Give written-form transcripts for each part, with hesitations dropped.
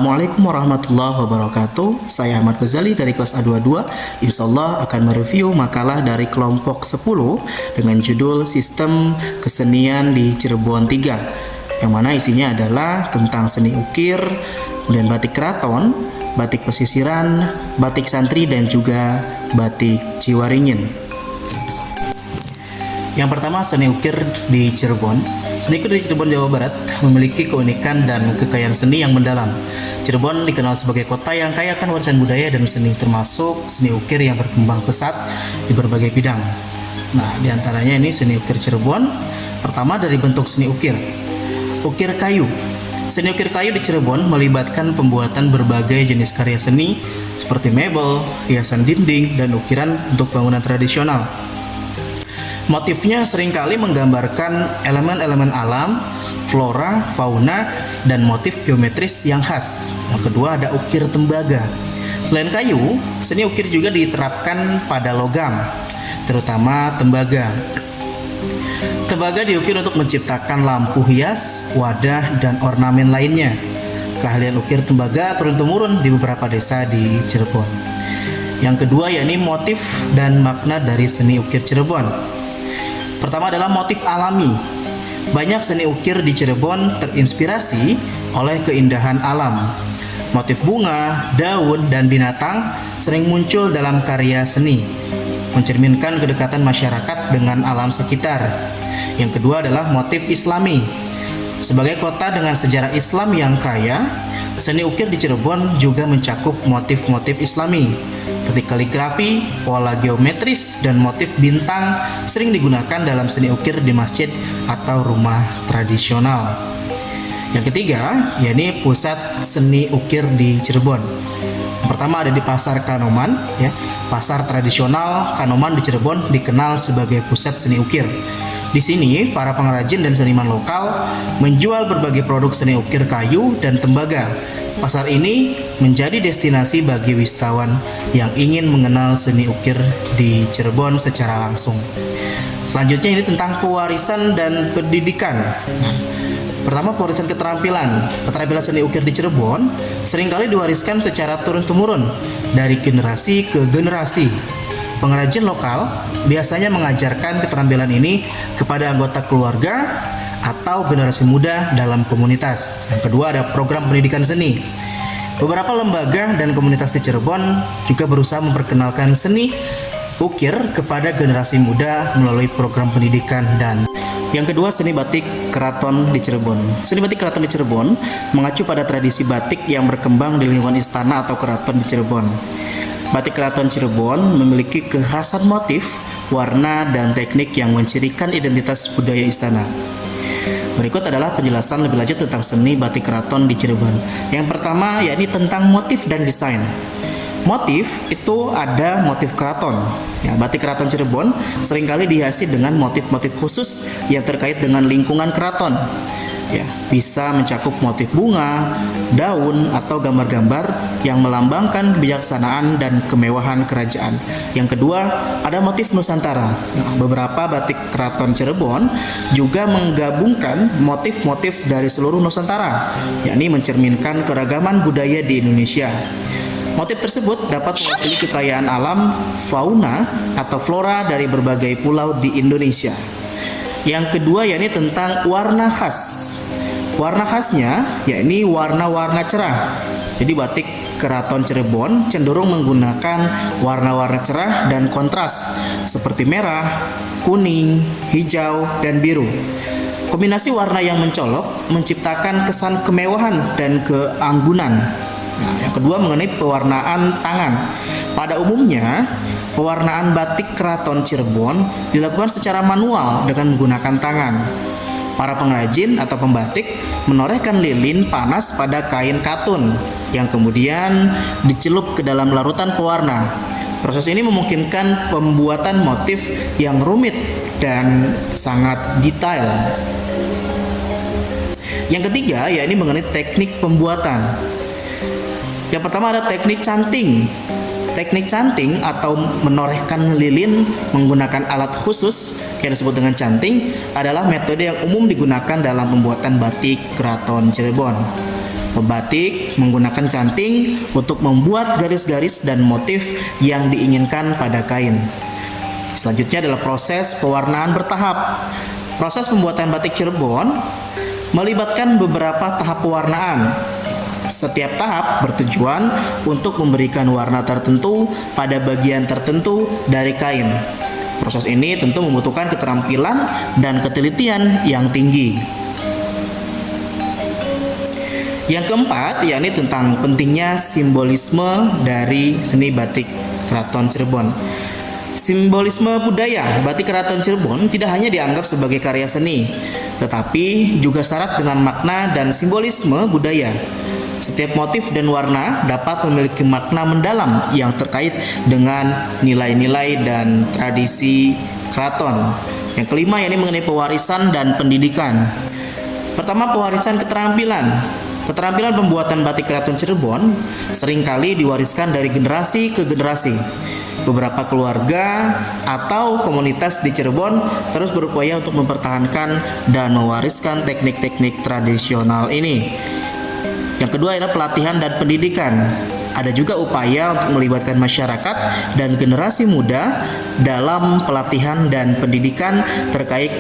Assalamualaikum warahmatullahi wabarakatuh. Saya Ahmad Ghazali dari kelas A22. Insya Allah akan mereview makalah dari kelompok 10 dengan judul Sistem Kesenian di Cirebon 3, yang mana isinya adalah tentang seni ukir, kemudian batik keraton, batik pesisiran, batik santri, dan juga batik Ciwaringin. Yang pertama, seni ukir di Cirebon. Seni ukir di Cirebon, Jawa Barat memiliki keunikan dan kekayaan seni yang mendalam. Cirebon dikenal sebagai kota yang kaya akan warisan budaya dan seni, termasuk seni ukir yang berkembang pesat di berbagai bidang. Nah, diantaranya ini seni ukir Cirebon. Pertama, dari bentuk seni ukir. Ukir kayu. Seni ukir kayu di Cirebon melibatkan pembuatan berbagai jenis karya seni seperti mebel, hiasan dinding, dan ukiran untuk bangunan tradisional. Motifnya seringkali menggambarkan elemen-elemen alam, flora, fauna, dan motif geometris yang khas. Yang kedua, ada ukir tembaga. Selain kayu, seni ukir juga diterapkan pada logam, terutama tembaga. Tembaga diukir untuk menciptakan lampu hias, wadah, dan ornamen lainnya. Keahlian ukir tembaga turun-temurun di beberapa desa di Cirebon. Yang kedua, yakni motif dan makna dari seni ukir Cirebon. Pertama adalah motif alami. Banyak seni ukir di Cirebon terinspirasi oleh keindahan alam. Motif bunga, daun, dan binatang sering muncul dalam karya seni, mencerminkan kedekatan masyarakat dengan alam sekitar. Yang kedua adalah motif islami. Sebagai kota dengan sejarah Islam yang kaya, seni ukir di Cirebon juga mencakup motif-motif islami seperti kaligrafi, pola geometris, dan motif bintang sering digunakan dalam seni ukir di masjid atau rumah tradisional. Yang ketiga, yakni pusat seni ukir di Cirebon. Yang pertama ada di Pasar Kanoman, ya. Pasar tradisional Kanoman di Cirebon dikenal sebagai pusat seni ukir. Di sini, para pengrajin dan seniman lokal menjual berbagai produk seni ukir kayu dan tembaga. Pasar ini menjadi destinasi bagi wisatawan yang ingin mengenal seni ukir di Cirebon secara langsung. Selanjutnya ini tentang pewarisan dan pendidikan. Pertama, pewarisan keterampilan. Keterampilan seni ukir di Cirebon seringkali diwariskan secara turun-temurun dari generasi ke generasi. Pengrajin lokal biasanya mengajarkan keterampilan ini kepada anggota keluarga atau generasi muda dalam komunitas. Yang kedua, ada program pendidikan seni. Beberapa lembaga dan komunitas di Cirebon juga berusaha memperkenalkan seni ukir kepada generasi muda melalui program pendidikan. Dan yang kedua, seni batik keraton di Cirebon. Seni batik keraton di Cirebon mengacu pada tradisi batik yang berkembang di lingkungan istana atau keraton di Cirebon. Batik keraton Cirebon memiliki kekhasan motif, warna, dan teknik yang mencirikan identitas budaya istana. Berikut adalah penjelasan lebih lanjut tentang seni batik keraton di Cirebon. Yang pertama, yakni tentang motif dan desain. Motif itu ada motif keraton. Ya, batik keraton Cirebon seringkali dihiasi dengan motif-motif khusus yang terkait dengan lingkungan keraton. Ya, bisa mencakup motif bunga, daun, atau gambar-gambar yang melambangkan kebijaksanaan dan kemewahan kerajaan. Yang kedua, ada motif Nusantara. Nah, beberapa batik keraton Cirebon juga menggabungkan motif-motif dari seluruh Nusantara, yakni mencerminkan keragaman budaya di Indonesia. Motif tersebut dapat mewakili kekayaan alam, fauna, atau flora dari berbagai pulau di Indonesia. Yang kedua, yakni tentang warna khas. Warna khasnya yakni warna-warna cerah. Jadi batik keraton Cirebon cenderung menggunakan warna-warna cerah dan kontras seperti merah, kuning, hijau, dan biru. Kombinasi warna yang mencolok menciptakan kesan kemewahan dan keanggunan. Nah, yang kedua, mengenai pewarnaan tangan. Pada umumnya, pewarnaan batik keraton Cirebon dilakukan secara manual dengan menggunakan tangan. Para pengrajin atau pembatik menorehkan lilin panas pada kain katun yang kemudian dicelup ke dalam larutan pewarna. Proses ini memungkinkan pembuatan motif yang rumit dan sangat detail. Yang ketiga, yakni mengenai teknik pembuatan. Yang pertama ada teknik canting. Teknik canting atau menorehkan lilin menggunakan alat khusus yang disebut dengan canting adalah metode yang umum digunakan dalam pembuatan batik keraton Cirebon. Pembatik menggunakan canting untuk membuat garis-garis dan motif yang diinginkan pada kain. Selanjutnya adalah proses pewarnaan bertahap. Proses pembuatan batik Cirebon melibatkan beberapa tahap pewarnaan. Setiap tahap bertujuan untuk memberikan warna tertentu pada bagian tertentu dari kain. Proses ini tentu membutuhkan keterampilan dan ketelitian yang tinggi. Yang keempat, yakni tentang pentingnya simbolisme dari seni batik Keraton Cirebon. Simbolisme budaya batik Keraton Cirebon tidak hanya dianggap sebagai karya seni, tetapi juga syarat dengan makna dan simbolisme budaya. Setiap motif dan warna dapat memiliki makna mendalam yang terkait dengan nilai-nilai dan tradisi keraton. Yang kelima, yakni mengenai pewarisan dan pendidikan. Pertama, pewarisan keterampilan. Keterampilan pembuatan batik Keraton Cirebon seringkali diwariskan dari generasi ke generasi. Beberapa keluarga atau komunitas di Cirebon terus berupaya untuk mempertahankan dan mewariskan teknik-teknik tradisional ini. Yang kedua adalah pelatihan dan pendidikan. Ada juga upaya untuk melibatkan masyarakat dan generasi muda dalam pelatihan dan pendidikan terkait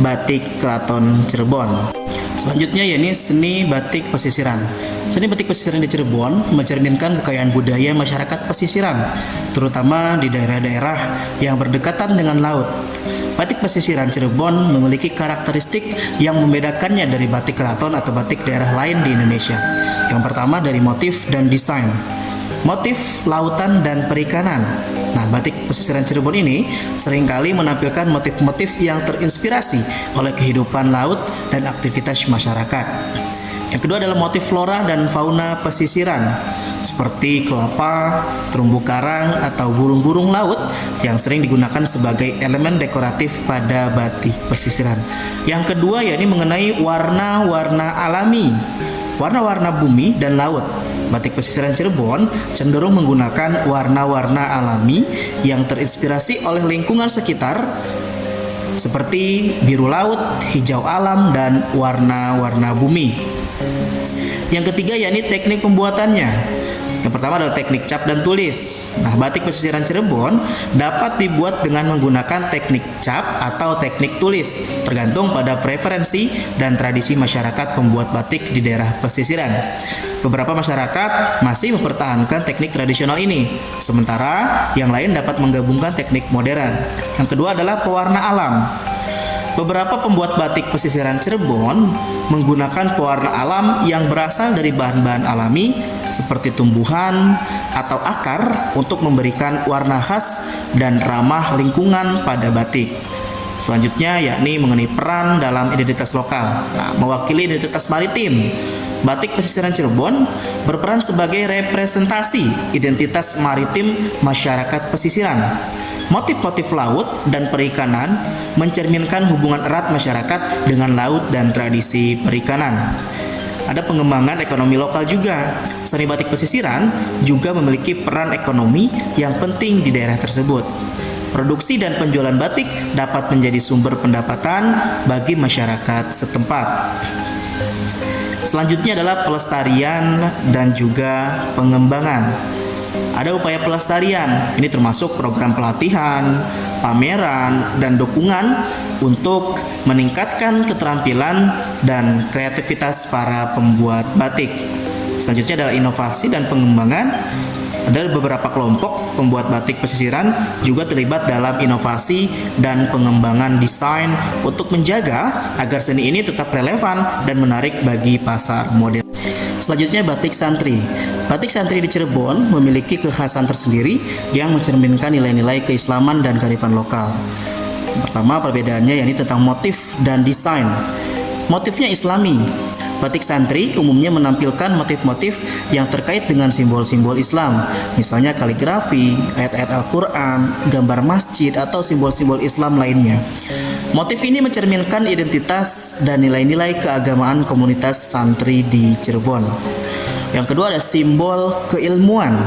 batik Keraton Cirebon. Selanjutnya yakni seni batik pesisiran. Seni batik pesisiran di Cirebon mencerminkan kekayaan budaya masyarakat pesisiran, terutama di daerah-daerah yang berdekatan dengan laut. Batik pesisiran Cirebon memiliki karakteristik yang membedakannya dari batik keraton atau batik daerah lain di Indonesia. Yang pertama dari motif dan desain. Motif lautan dan perikanan. Nah, batik pesisiran Cirebon ini seringkali menampilkan motif-motif yang terinspirasi oleh kehidupan laut dan aktivitas masyarakat. Yang kedua adalah motif flora dan fauna pesisiran, seperti kelapa, terumbu karang, atau burung-burung laut yang sering digunakan sebagai elemen dekoratif pada batik pesisiran. Yang kedua yakni mengenai warna-warna alami, warna-warna bumi dan laut. Batik pesisiran Cirebon cenderung menggunakan warna-warna alami yang terinspirasi oleh lingkungan sekitar seperti biru laut, hijau alam, dan warna-warna bumi. Yang ketiga yakni teknik pembuatannya. Yang pertama adalah teknik cap dan tulis. Nah, batik pesisiran Cirebon dapat dibuat dengan menggunakan teknik cap atau teknik tulis, tergantung pada preferensi dan tradisi masyarakat pembuat batik di daerah pesisiran. Beberapa masyarakat masih mempertahankan teknik tradisional ini, sementara yang lain dapat menggabungkan teknik modern. Yang kedua adalah pewarna alam. Beberapa pembuat batik pesisiran Cirebon menggunakan pewarna alam yang berasal dari bahan-bahan alami seperti tumbuhan atau akar untuk memberikan warna khas dan ramah lingkungan pada batik. Selanjutnya yakni mengenai peran dalam identitas lokal. Nah, mewakili identitas maritim. Batik pesisiran Cirebon berperan sebagai representasi identitas maritim masyarakat pesisiran. Motif-motif laut dan perikanan mencerminkan hubungan erat masyarakat dengan laut dan tradisi perikanan. Ada pengembangan ekonomi lokal juga. Seni batik pesisiran juga memiliki peran ekonomi yang penting di daerah tersebut. Produksi dan penjualan batik dapat menjadi sumber pendapatan bagi masyarakat setempat. Selanjutnya adalah pelestarian dan juga pengembangan. Ada upaya pelestarian, ini termasuk program pelatihan, pameran, dan dukungan untuk meningkatkan keterampilan dan kreativitas para pembuat batik. Selanjutnya adalah inovasi dan pengembangan. Ada beberapa kelompok pembuat batik pesisiran juga terlibat dalam inovasi dan pengembangan desain untuk menjaga agar seni ini tetap relevan dan menarik bagi pasar modern. Selanjutnya batik santri. Batik santri di Cirebon memiliki kekhasan tersendiri yang mencerminkan nilai-nilai keislaman dan kearifan lokal. Pertama, perbedaannya yakni tentang motif dan desain. Motifnya Islami. Batik santri umumnya menampilkan motif-motif yang terkait dengan simbol-simbol Islam, misalnya kaligrafi, ayat-ayat Al-Quran, gambar masjid, atau simbol-simbol Islam lainnya. Motif ini mencerminkan identitas dan nilai-nilai keagamaan komunitas santri di Cirebon. Yang kedua ada simbol keilmuan.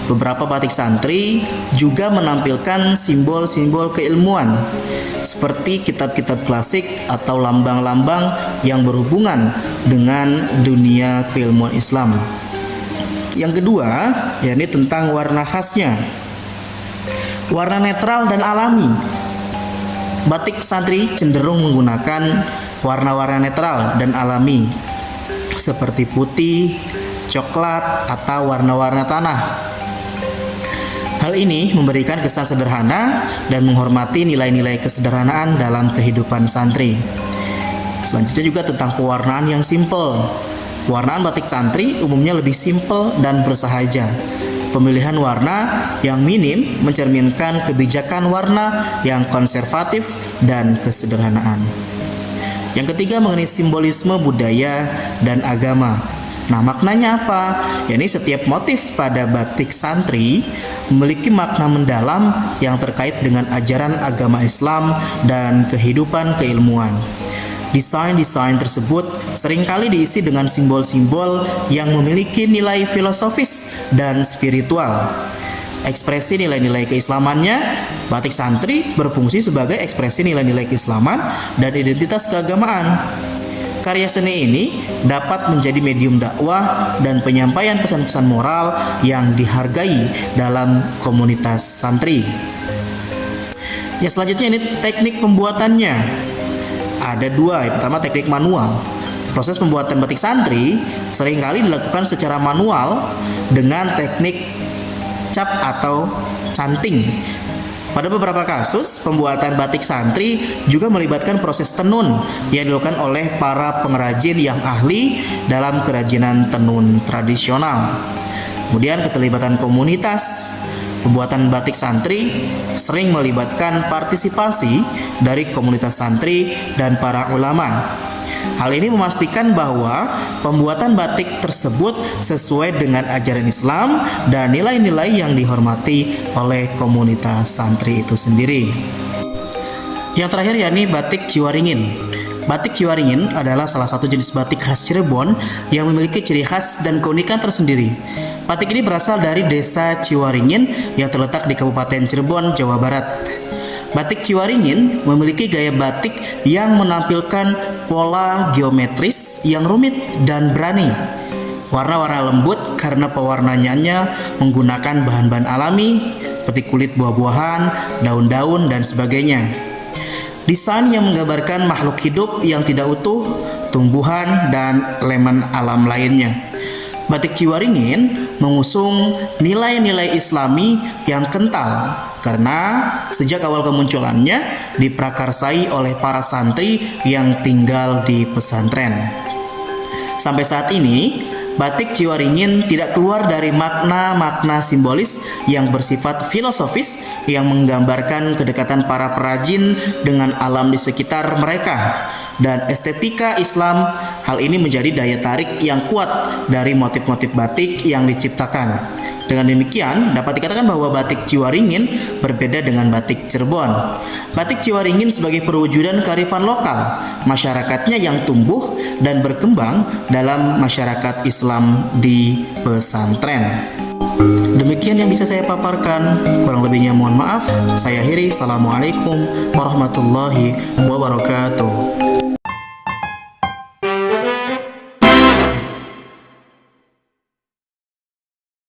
Beberapa batik santri juga menampilkan simbol-simbol keilmuan seperti kitab-kitab klasik atau lambang-lambang yang berhubungan dengan dunia keilmuan Islam. Yang kedua, yakni tentang warna khasnya. Warna netral dan alami. Batik santri cenderung menggunakan warna-warna netral dan alami seperti putih, coklat, atau warna-warna tanah. Hal ini memberikan kesan sederhana dan menghormati nilai-nilai kesederhanaan dalam kehidupan santri. Selanjutnya juga tentang pewarnaan yang simpel. Pewarnaan batik santri umumnya lebih simpel dan bersahaja. Pemilihan warna yang minim mencerminkan kebijakan warna yang konservatif dan kesederhanaan. Yang ketiga mengenai simbolisme budaya dan agama. Nah, maknanya apa? Yakni setiap motif pada batik santri memiliki makna mendalam yang terkait dengan ajaran agama Islam dan kehidupan keilmuan. Desain-desain tersebut seringkali diisi dengan simbol-simbol yang memiliki nilai filosofis dan spiritual. Ekspresi nilai-nilai keislamannya, batik santri berfungsi sebagai ekspresi nilai-nilai keislaman dan identitas keagamaan. Karya seni ini dapat menjadi medium dakwah dan penyampaian pesan-pesan moral yang dihargai dalam komunitas santri. Yang selanjutnya ini teknik pembuatannya. Ada dua, yang pertama teknik manual. Proses pembuatan batik santri seringkali dilakukan secara manual dengan teknik cap atau canting. Pada beberapa kasus, pembuatan batik santri juga melibatkan proses tenun yang dilakukan oleh para pengrajin yang ahli dalam kerajinan tenun tradisional. Kemudian keterlibatan komunitas. Pembuatan batik santri sering melibatkan partisipasi dari komunitas santri dan para ulama. Hal ini memastikan bahwa pembuatan batik tersebut sesuai dengan ajaran Islam dan nilai-nilai yang dihormati oleh komunitas santri itu sendiri. Yang terakhir yakni batik Ciwaringin. Batik Ciwaringin adalah salah satu jenis batik khas Cirebon yang memiliki ciri khas dan keunikan tersendiri. Batik ini berasal dari desa Ciwaringin yang terletak di Kabupaten Cirebon, Jawa Barat. Batik Ciwaringin memiliki gaya batik yang menampilkan pola geometris yang rumit dan berani. Warna-warna lembut karena pewarnaannya menggunakan bahan-bahan alami seperti kulit buah-buahan, daun-daun, dan sebagainya. Desain yang menggambarkan makhluk hidup yang tidak utuh, tumbuhan, dan elemen alam lainnya. Batik Ciwaringin mengusung nilai-nilai Islami yang kental karena sejak awal kemunculannya diprakarsai oleh para santri yang tinggal di pesantren. Sampai saat ini, batik Ciwaringin tidak keluar dari makna-makna simbolis yang bersifat filosofis yang menggambarkan kedekatan para perajin dengan alam di sekitar mereka dan estetika Islam. Hal ini menjadi daya tarik yang kuat dari motif-motif batik yang diciptakan. Dengan demikian, dapat dikatakan bahwa batik Ciwaringin berbeda dengan batik Cirebon. Batik Ciwaringin sebagai perwujudan kearifan lokal, masyarakatnya yang tumbuh dan berkembang dalam masyarakat Islam di pesantren. Demikian yang bisa saya paparkan, kurang lebihnya mohon maaf. Saya akhiri, assalamualaikum warahmatullahi wabarakatuh.